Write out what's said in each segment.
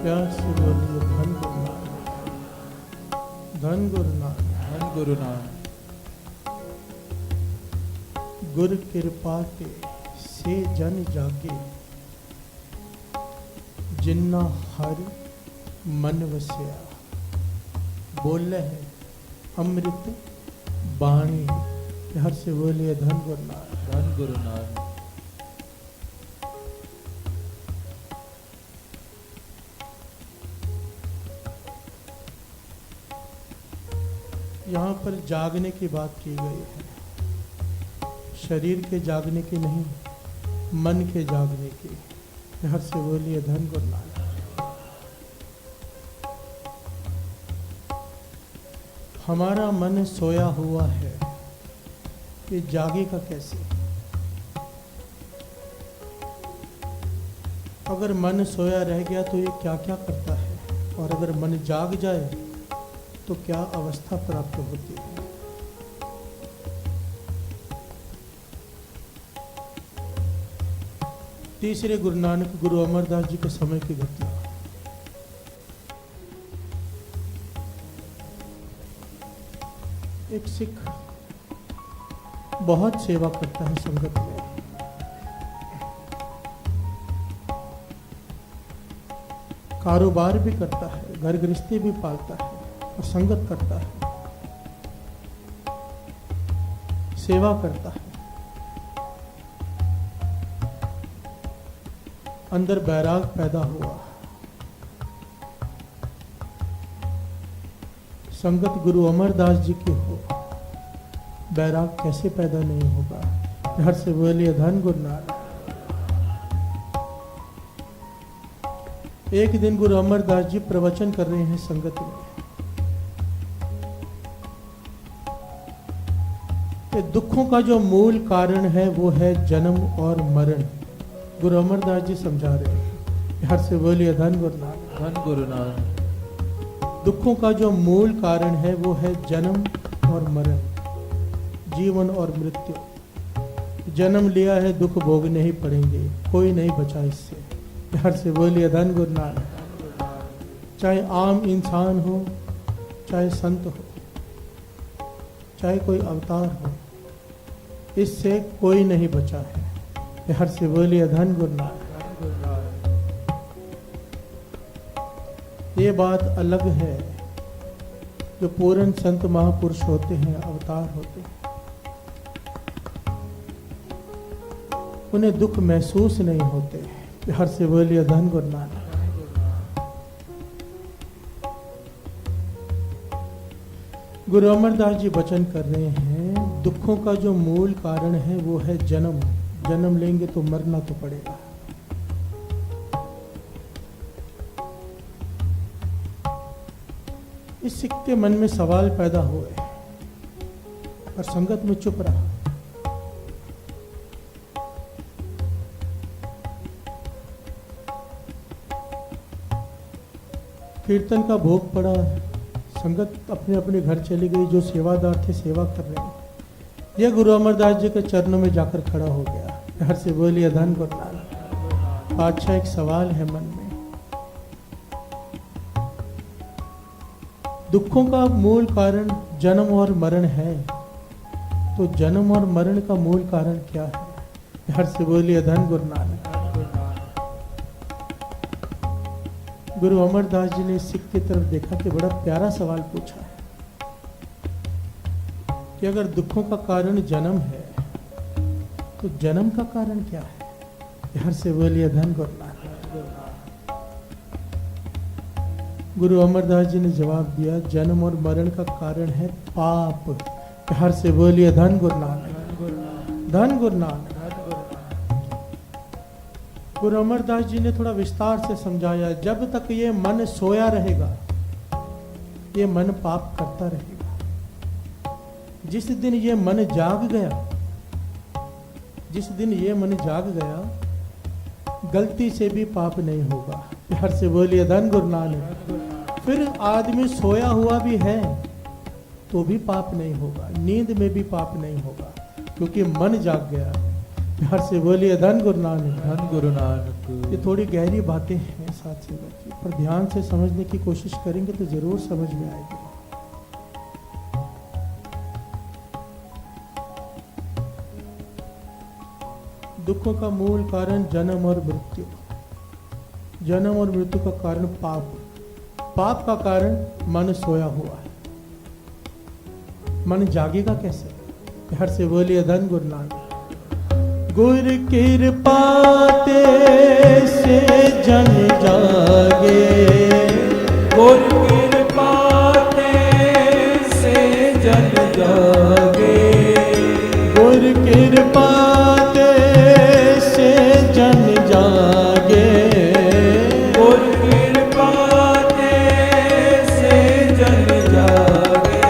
प्यार से बोलिए धन गुरु नानक, धन गुरु नानक, धन गुरु नानक। गुर कृपा के से जन जागे, जिन्ना हर मन वसिया। बोले है अमृत बाणी, प्यार से बोलिए धन गुरु नानक, धन गुरु नानक। यहाँ पर जागने की बात की गई है, शरीर के जागने की नहीं, मन के जागने की। प्यार से बोलिए धन गुरु नानक। हमारा मन सोया हुआ है, ये जागेगा कैसे? अगर मन सोया रह गया तो ये क्या क्या करता है, और अगर मन जाग जाए तो क्या अवस्था प्राप्त होती है। तीसरे गुरु नानक गुरु अमरदास जी के समय की घटना। एक सिख बहुत सेवा करता है संगत में, कारोबार भी करता है, घर गृहस्थी भी पालता है और संगत करता है, सेवा करता है। अंदर बैराग पैदा हुआ। संगत गुरु अमरदास जी की हो, बैराग कैसे पैदा नहीं होगा? प्यार से बोलिए धन गुरु नानक। एक दिन गुरु अमरदास जी प्रवचन कर रहे हैं संगत में कि दुखों का जो मूल कारण है वो है जन्म और मरण। गुरु अमरदास जी समझा रहे हैं। प्यार से बोलिए धन गुरु नानक, धन गुरु नानक। दुखों का जो मूल कारण है वो है जन्म और मरण, जीवन और मृत्यु। जन्म लिया है, दुख भोगने ही पड़ेंगे, कोई नहीं बचा इससे। प्यार से बोलिए धन गुरु नानक। चाहे आम इंसान हो, चाहे संत हो, चाहे कोई अवतार हो, इससे कोई नहीं बचा है। प्यार से बोलिए धन गुरु नानक। ये बात अलग है, जो पूर्ण संत महापुरुष होते हैं, अवतार होते हैं, उन्हें दुख महसूस नहीं होते। प्यार से बोलिए धन गुरु नानक। गुरु अमरदास जी वचन कर रहे हैं, दुखों का जो मूल कारण है वो है जन्म। जन्म लेंगे तो मरना तो पड़ेगा। इस सिख के मन में सवाल पैदा हुए और संगत में चुप रहा। कीर्तन का भोग पड़ा, संगत अपने अपने घर चली गई। जो सेवादार थे सेवा कर रहे हैं, यह गुरु अमरदास जी के चरणों में जाकर खड़ा हो गया। प्यार से बोलिए धन गुरु नानक। अच्छा, एक सवाल है मन में, दुखों का मूल कारण जन्म और मरण है, तो जन्म और मरण का मूल कारण क्या है? प्यार से बोलिए धन गुरु नानक। गुरु अमरदास जी ने सिख की तरफ देखा कि बड़ा प्यारा सवाल पूछा है कि अगर दुखों का कारण जन्म है तो जन्म का कारण क्या है? प्यार से बोलिए धन गुरु नानक। गुरु अमरदास जी ने जवाब दिया, जन्म और मरण का कारण है पाप। प्यार से बोलिए धन गुरु नानक, धन गुरु नानक। गुरु अमरदास जी ने थोड़ा विस्तार से समझाया, जब तक ये मन सोया रहेगा ये मन पाप करता रहेगा। जिस दिन ये मन जाग गया, जिस दिन ये मन जाग गया, गलती से भी पाप नहीं होगा। प्यार से बोलिए धन गुरु नानक। फिर आदमी सोया हुआ भी है तो भी पाप नहीं होगा, नींद में भी पाप नहीं होगा, क्योंकि मन जाग गया। प्यार से बोलिए धन गुरु नानक, धन गुरु नानक। ये थोड़ी गहरी बातें हैं। साथ संगत जी, पर ध्यान से समझने की कोशिश करेंगे तो जरूर समझ में आएगी। दुखों का मूल कारण जन्म और मृत्यु। जन्म और मृत्यु का कारण पाप। पाप का कारण मन सोया हुआ है। मन जागेगा कैसे? हर से बोलिए धन गुरु नानक। गुर कृपा ते से जन जागे, गुर कृपा ते से जन जागे, गुर कृपा ते से जन जागे, गुर कृपा ते से जन जागे,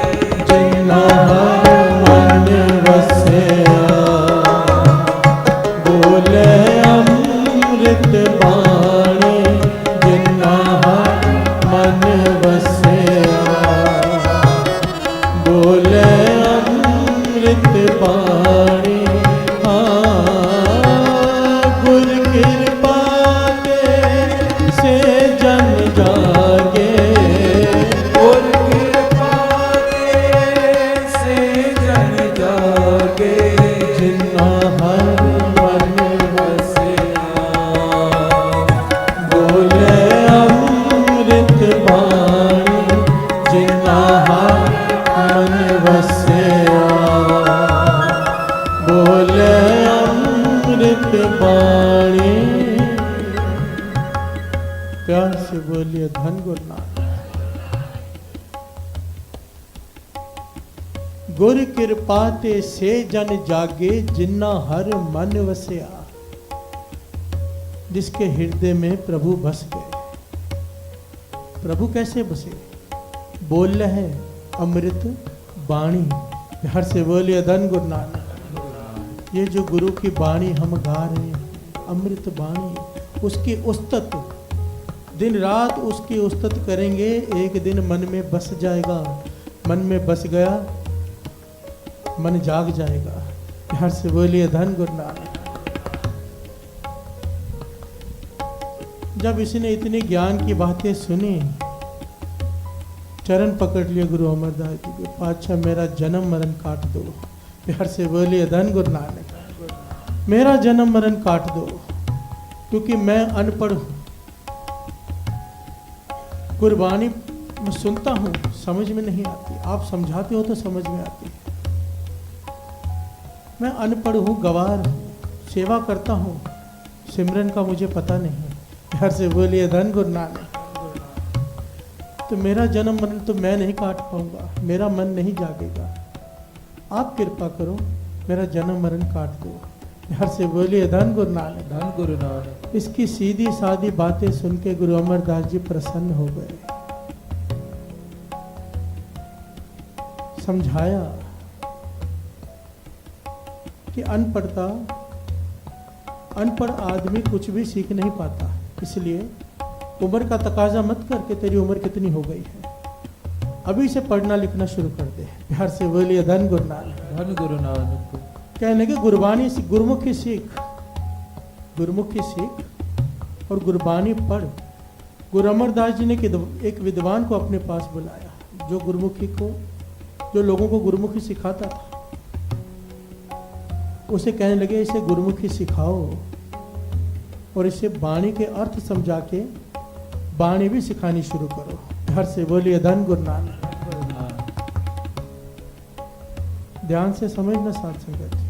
जिन्ना हर मन वसया, बोले अमृत बाणी, जिन्ना हर मन वसया, बोले अमृत बाणी। गुर कृपा ते से जन जागे, गुर कृपा ते से जन जागे, जिन्ना हर मन वसया, बोले अमृत बाणी, जिन्ना हर मन वसया, बोले अमृत बाणी। प्यार से बोलिए धन गुरु नानक। गुर कृपा ते से जन जागे, जिन्ना हर मन वसया। जिसके हृदय में प्रभु बस गए। प्रभु कैसे बसे? बोल रहे हैं अमृत बाणी। हर से बोलिए धन गुरु नानक। ये जो गुरु की बाणी हम गा रहे हैं, अमृत बाणी, उसकी उस्तत, दिन रात उसकी उस्तत करेंगे, एक दिन मन में बस जाएगा। मन में बस गया, मन जाग जाएगा। हर से बोलिए धन गुरु नानक। जब इसने इतनी ज्ञान की बातें सुनी, चरण पकड़ लिए गुरु अमरदास जी के, पातशाह मेरा जन्म मरण काट दो। प्यार से बोलिए धन गुरु नानक। मेरा जन्म मरण काट दो, क्योंकि मैं अनपढ़ हूं। कुर्बानी मैं सुनता हूं, समझ में नहीं आती। आप समझाते हो तो समझ में आती है। मैं अनपढ़ हूं, गवार हूं, सेवा करता हूं, सिमरन का मुझे पता नहीं। प्यार से बोलिए धन गुरु नानक। तो मेरा जन्म मरण तो मैं नहीं काट पाऊंगा, मेरा मन नहीं जागेगा। आप कृपा करो, मेरा जन्म मरण काट दो। हर से बोलिए धन गुरु नानक। धन गुरु नानक। इसकी सीधी सादी बातें सुन के गुरु अमरदास जी प्रसन्न हो गए। समझाया कि अनपढ़ आदमी कुछ भी सीख नहीं पाता, इसलिए उम्र का तकाजा मत करके तेरी उम्र कितनी हो गई है, अभी से पढ़ना लिखना शुरू कर दे। प्यार से बोलिए धन गुरु नानक। धन गुरु नानक। कहने लगे गुरबानी गुरुमुखी सीख, गुरुमुखी सीख और गुरबानी पढ़। गुरु अमरदास जी ने एक विद्वान को अपने पास बुलाया, जो गुरुमुखी को, जो लोगों को गुरुमुखी सिखाता था। उसे कहने लगे इसे गुरुमुखी सिखाओ और इसे बाणी के अर्थ समझा के बाणी भी सिखानी शुरू करो। घर से बोलिए धन गुरु नानक। ध्यान से समझना साथ संगत जी।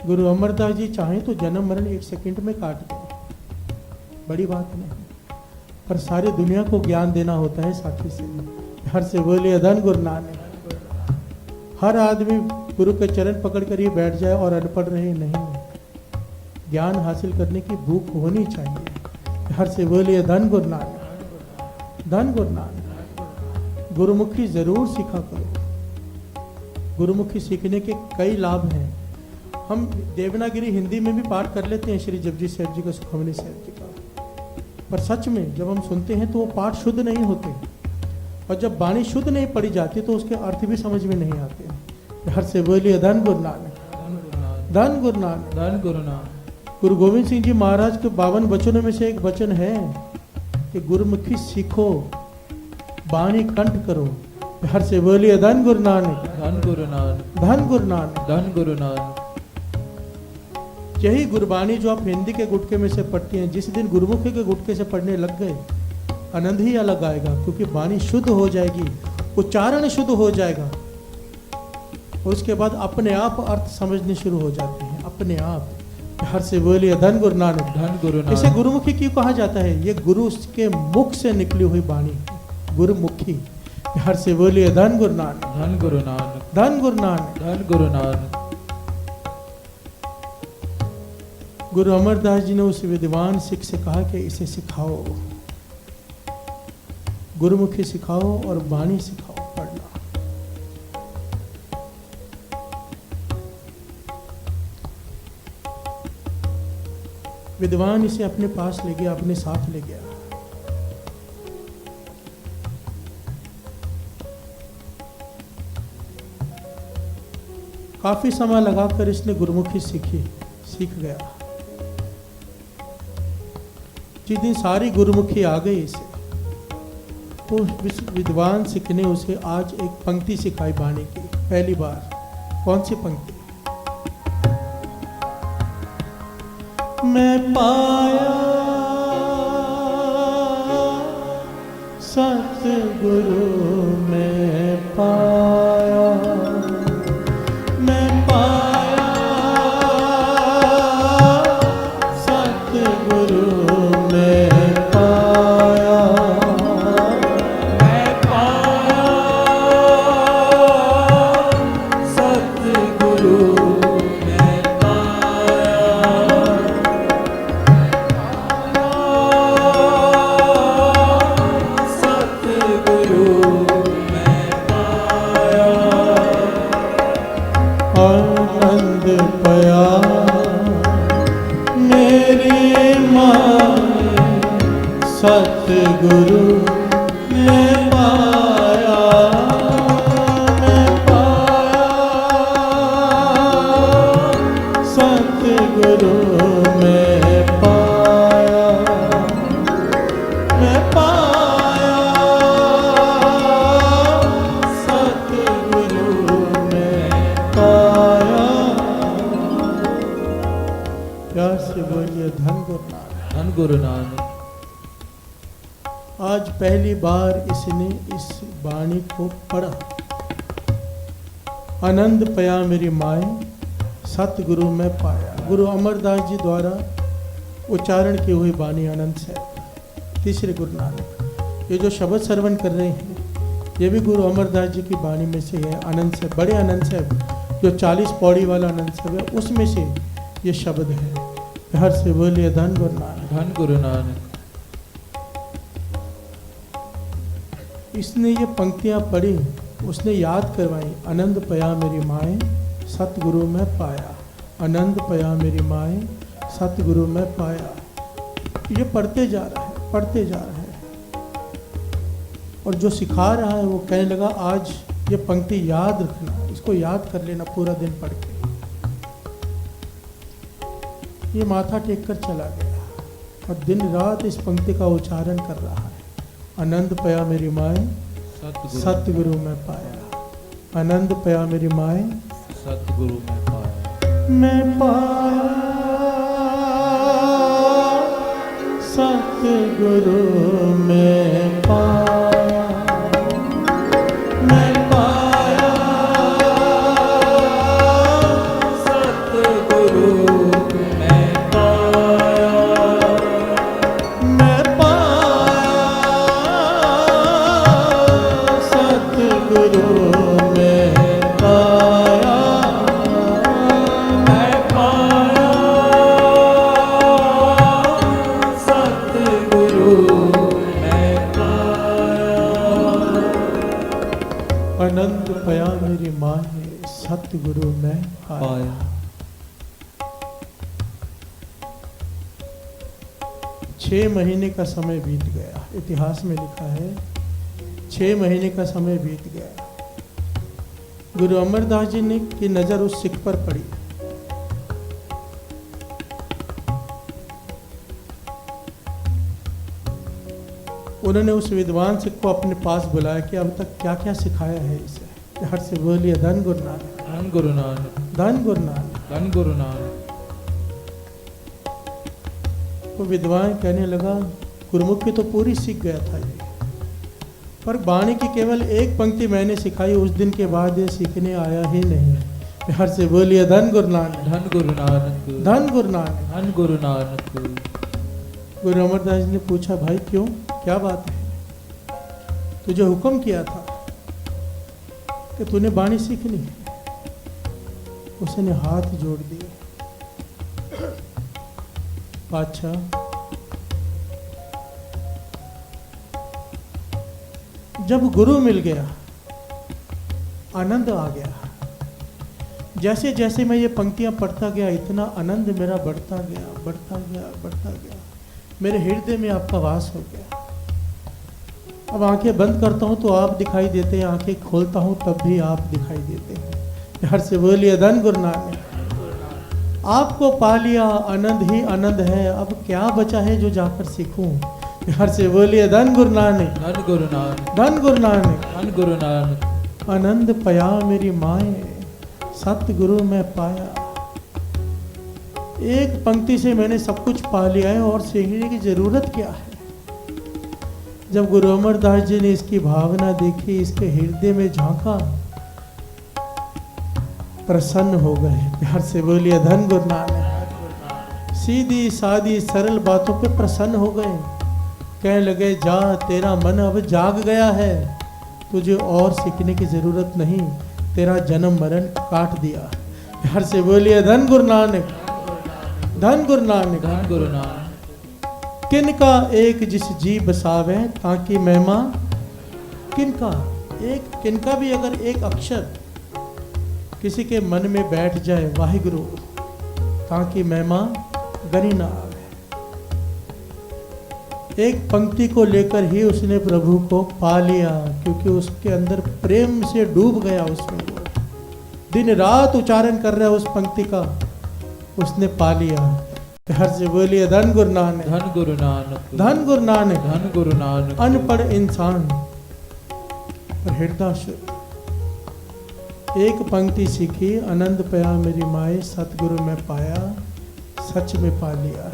गुरु अमरदास जी चाहें तो जन्म मरण 1 सेकंड में काट दें, बड़ी बात नहीं, पर सारी दुनिया को ज्ञान देना होता है साथी से। हर से बोलिए धन गुरु नानक। हर आदमी गुरु के चरण पकड़ कर ही बैठ जाए और अनपढ़ रहे नहीं, ज्ञान हासिल करने की भूख होनी चाहिए। हर से बोलिए धन गुरु नानक। धन गुरु नानक। गुरुमुखी जरूर सीखा करो। गुरुमुखी सीखने के कई लाभ हैं। हम देवनागरी हिंदी में भी पाठ कर लेते हैं श्री जपजी साहब जी का, सुखमनी साहब जी का, पर सच में जब हम सुनते हैं तो वो पाठ शुद्ध नहीं होते, और जब बाणी शुद्ध नहीं पढ़ी जाती तो उसके अर्थ भी समझ में नहीं आते। हर से बोलिए धन गुरु नानक, धन गुरु नानक, धन गुरु नानक। धन गुरु नानक। गुरु गोविंद सिंह जी महाराज के 52 वचनों में से एक वचन है कि गुरुमुखी सीखो, बाणी कंठ करो। हर से बोलिए धन गुरु नानक, धन गुरु नानक, धन गुरु नानक। धन गुरु नानक। यही गुरबाणी जो आप हिंदी के गुटके में से पढ़ती हैं, जिस दिन गुरुमुखी के गुटके से पढ़ने लग गए, आनंद ही अलग आएगा, क्योंकि बाणी शुद्ध हो जाएगी, उच्चारण शुद्ध हो जाएगा, और उसके बाद अपने आप अर्थ समझने शुरू हो जाते हैं, अपने आप। हर से बोलिए धन गुरु नानक, धन गुरु इसे नानक। गुरुमुखी क्यों कहा जाता है? ये गुरु के मुख से निकली हुई बाणी है, गुरुमुखी। हर से बोलिए धन गुरु नानक, धन गुरु नानक, धन गुरु नानक। धन गुरु नानक। गुरु अमरदास जी ने उस विद्वान सिख से कहा कि इसे सिखाओ, गुरुमुखी सिखाओ और बाणी सिखाओ पढ़ना। विद्वान इसे अपने पास ले गया, अपने साथ ले गया। काफी समय लगाकर इसने गुरुमुखी सीखी, सीख गया। जिस दिन सारी गुरुमुखी आ गई इसे, तो उस विद्वान सिख ने उसे आज एक पंक्ति सिखाई बाणी की, पहली बार। कौन सी पंक्ति? मैं पाया सतगुरु में पाया, मैं पाया सतगुरु में पाया, मैं पाया सतगुरु में पाया, सतगुरु में पाया। आनंद पया मेरी माँ सतगुरु में पाया, मैं पाया सतगुरु में पाया, मैं पाया सतगुरु में पाया। प्यार से बोलिए धन गुरु नानक। धन गुरु नानक। आज पहली बार इसने इस बाणी को पढ़ा। आनंद पया मेरी माए सतगुरु में पाया। गुरु अमरदास जी द्वारा उच्चारण की हुई बाणी आनंद से। तीसरे गुरु नानक। ये जो शब्द श्रवण कर रहे हैं, ये भी गुरु अमरदास जी की बाणी में से है। आनंद से, बड़े आनंद से, जो 40 पौड़ी वाला आनंद से है, उसमें से ये शब्द है। हर से बोलिए धन गुरु नानक। धन गुरु नानक। इसने ये पंक्तियां पढ़ी, उसने याद करवाई। आनंद पया मेरी माए सतगुरु में पाया, आनंद पया मेरी माए सतगुरु में पाया। ये पढ़ते जा रहा है, पढ़ते जा रहा है, और जो सिखा रहा है वो कहने लगा आज ये पंक्ति याद रखना, इसको याद कर लेना पूरा दिन पढ़ के। ये माथा टेक कर चला गया और दिन रात इस पंक्ति का उच्चारण कर रहा है। आनंद पया मेरी माए सतगुरु में पाया, आनंद पया मेरी माए सतगुरु में पाया, मैं पाया सतगुरु में पाया, मैं पाया सतगुरु में पाया, मैं पाया सतगुरु में पाया, मैं पाया सतगुरु में पाया। आनंद पया मेरी माँ है सतगुरु में पाया। पाया। 6 महीने का समय बीत गया। इतिहास में लिखा है 6 महीने का समय बीत गया। गुरु अमरदास जी ने की नजर उस सिख पर पड़ी। उन्होंने उस विद्वान सिख को अपने पास बुलाया कि अब तक क्या क्या सिखाया है इसे। हर से बोलिए धन गुरु नानक, धन गुरु नानक, धन गुरु नानक, धन गुरु नानक। वो विद्वान कहने लगा गुरुमुखी तो पूरी सीख गया था ये, पर बाणी की केवल एक पंक्ति मैंने सिखाई, उस दिन के बाद ये सीखने आया ही नहीं। हर से बोलिए धन गुरु नानक, धन गुरु नानक, धन गुरु नानक, धन गुरु नानक। गुरु अमरदास जी ने पूछा भाई क्यों, क्या बात है? तुझे हुक्म किया था कि तूने बाणी सीखनी है। उसने हाथ जोड़ दिए। पातशाह, जब गुरु मिल गया आनंद आ गया। जैसे जैसे मैं ये पंक्तियां पढ़ता गया इतना आनंद मेरा बढ़ता गया, बढ़ता गया, बढ़ता गया। मेरे हृदय में आपका वास हो गया। अब आंखें बंद करता हूं तो आप दिखाई देते हैं, आंखें खोलता हूं तब भी आप दिखाई देते हैं। हर से बोलिए धन गुरु नानक। आपको पा लिया, आनंद ही आनंद है, अब क्या बचा है जो जाकर सीखूं। हर से बोलिए धन गुरु नानक, धन गुरु नानक, धन गुरु नानक। धन गुरु नानक। आनंद पया मेरी माए, सतगुरु मैं पाया। एक पंक्ति से मैंने सब कुछ पा लिया है और सीखने की जरूरत क्या है। जब गुरु अमरदास जी ने इसकी भावना देखी, इसके हृदय में झांका, प्रसन्न हो गए। प्यार से बोलिए धन गुरु नानक। सीधी सादी सरल बातों पे प्रसन्न हो गए। कहने लगे जा, तेरा मन अब जाग गया है, तुझे और सीखने की जरूरत नहीं, तेरा जन्म मरण काट दिया। प्यार से बोलिए धन गुरु नानक, धन गुरु नानक, धन गुरु नानक। किनका एक जिस जी बसावे ताकि महिमा, किनका एक, किनका भी अगर एक अक्षर किसी के मन में बैठ जाए वाहिगुरु, ताकि महिमा गनी ना आवे। एक पंक्ति को लेकर ही उसने प्रभु को पा लिया, क्योंकि उसके अंदर प्रेम से डूब गया। उसमें वो दिन रात उच्चारण कर रहा है उस पंक्ति का, उसने पा लिया। हर से बोलिए धन गुरु नानक, धन गुरु नानक, धन गुरु नानक, धन गुरु नानक। अनपढ़ इंसान पर हृदय शुद्ध। एक पंक्ति सीखी, आनंद पया मेरी माए, सतगुरु में पाया, सच में पा लिया।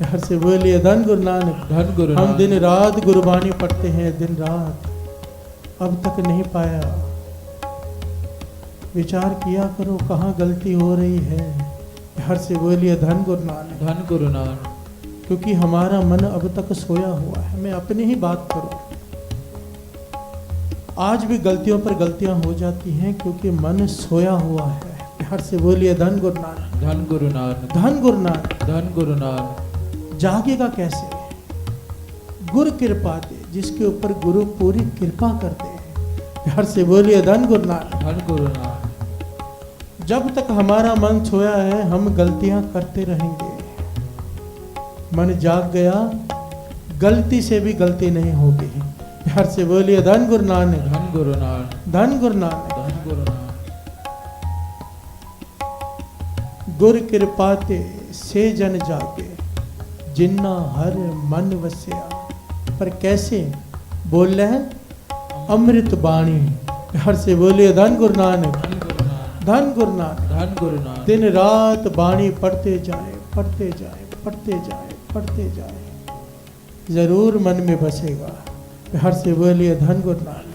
हर से बोलिए धन गुरु नानक, धन गुरु नानक। हम दिन रात गुरबानी पढ़ते हैं, दिन रात, अब तक नहीं पाया। विचार किया करो कहाँ गलती हो रही है। हर से बोलिए धन गुरु नानक, धन गुरु नानक। क्योंकि हमारा मन अब तक सोया हुआ है। मैं अपनी ही बात करूं, आज भी गलतियों पर गलतियां हो जाती हैं क्योंकि मन सोया हुआ है। हर से बोलिए धन गुरु नानक, धन गुरु नानक, धन गुरु नानक। धन गुरु नानक। जागेगा कैसे? गुरु कृपा दे, जिसके ऊपर गुरु पूरी कृपा करते हैं। हर से बोलिए धन गुरु नानक, धन गुरु नानक। जब तक हमारा मन सोया है हम गलतियां करते रहेंगे। मन जाग गया, गलती से भी गलती नहीं होगी। हर से बोलिए धन गुरु नानक, धन गुरु नानक, धन गुरु नानक। धन गुरु नानक। गुर कृपा ते से जन जागे, जिन्ना हर मन वसिया। पर कैसे बोल रहे हैं? अमृत बाणी। हर से बोलिए धन गुरु नानक, धन गुरु नानक, धन गुरु नानक। धन गुरु नानक। दिन रात बाणी पढ़ते जाए, पढ़ते जाए, पढ़ते जाए, पढ़ते जाए, जरूर मन में बसेगा। हर से बोलिए धन गुरु नानक।